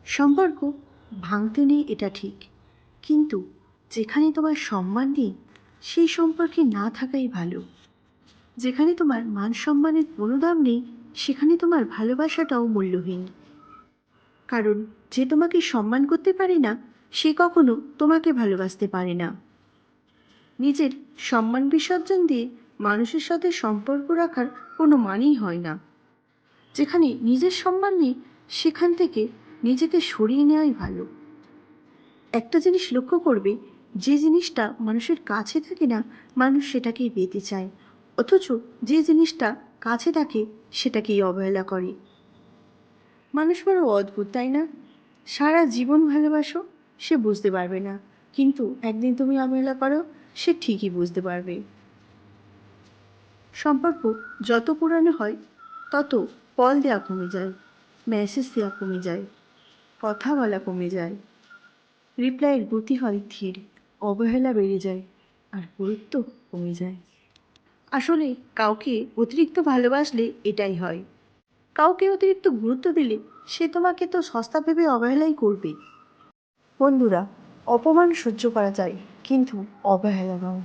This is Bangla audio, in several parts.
সম্পর্ক ভাঙতে নেই এটা ঠিক, কিন্তু যেখানে তোমার সম্মান নেই সেই সম্পর্কে না থাকাই ভালো। যেখানে তোমার মান সম্মানের কোনো দাম নেই সেখানে তোমার ভালোবাসাটাও মূল্যহীন। কারণ যে তোমাকে সম্মান করতে পারে না সে কখনো তোমাকে ভালোবাসতে পারে না। নিজের সম্মান বিসর্জন দিয়ে মানুষের সাথে সম্পর্ক রাখার কোনো মানেই হয় না। যেখানে নিজের সম্মান নেই সেখান থেকে নিজেকে সরিয়ে নেওয়াই ভালো। একটা জিনিস লক্ষ্য করবে, যে জিনিসটা মানুষের কাছে থাকে না মানুষ সেটাকেই পেতে চায়, অথচ যে জিনিসটা কাছে থাকে সেটাকেই অবহেলা করে। মানুষ বড় অদ্ভুত, তাই না? সারা জীবন ভালোবাসো, সে বুঝতে পারবে না, কিন্তু একদিন তুমি অবহেলা করো, সে ঠিকই বুঝতে পারবে। সম্পর্ক যত পুরানো হয় তত কল দেওয়া কমে যায়, মেসেজ দেওয়া কমে যায়, কথা বলা কমে যায়, রিপ্লাইয়ের গতি হয় ধীর, অবহেলা বেড়ে যায়, আর গুরুত্ব কমে যায়। আসলে কাউকে অতিরিক্ত ভালোবাসলে এটাই হয়। কাউকে অতিরিক্ত গুরুত্ব দিলে সে তোমাকে তো সস্তা ভেবে অবহেলাই করবে। বন্ধুরা, অপমান সহ্য করা যায়, কিন্তু অবহেলা নয়।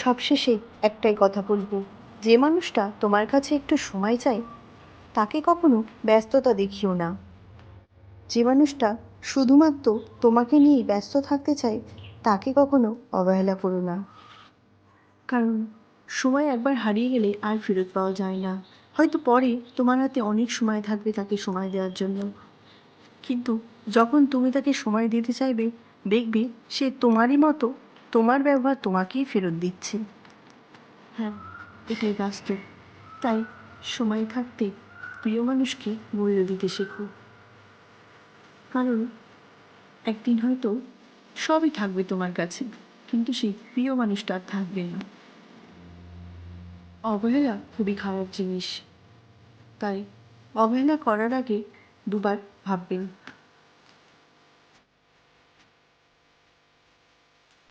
সবশেষে একটাই কথা বলবো, যে মানুষটা তোমার কাছে একটু সময় চায় তাকে কখনো ব্যস্ততা দেখিও না। যে মানুষটা শুধুমাত্র তোমাকে নিয়ে ব্যস্ত থাকতে চায় তাকে কখনো অবহেলা করো না। কারণ সময় একবার হারিয়ে গেলে আর ফেরত পাওয়া যায় না। হয়তো পরে তোমার হাতে অনেক সময় থাকবে তাকে সময় দেওয়ার জন্য, কিন্তু যখন তুমি তাকে সময় দিতে চাইবে দেখবে সে তোমারই মতো তোমার ব্যবহার তোমাকেই ফেরত দিচ্ছে। হ্যাঁ, এটাই বাস্তব। তাই সময় থাকতে প্রিয় মানুষকে মূল্য দিতে শেখো। কারণ একদিন হয়তো সবই থাকবে তোমার কাছে, কিন্তু সেই প্রিয় মানুষটা আর থাকবে না। অবহেলা খুবই খারাপ জিনিস, তাই অবহেলা করার আগে দুবার ভাববেন।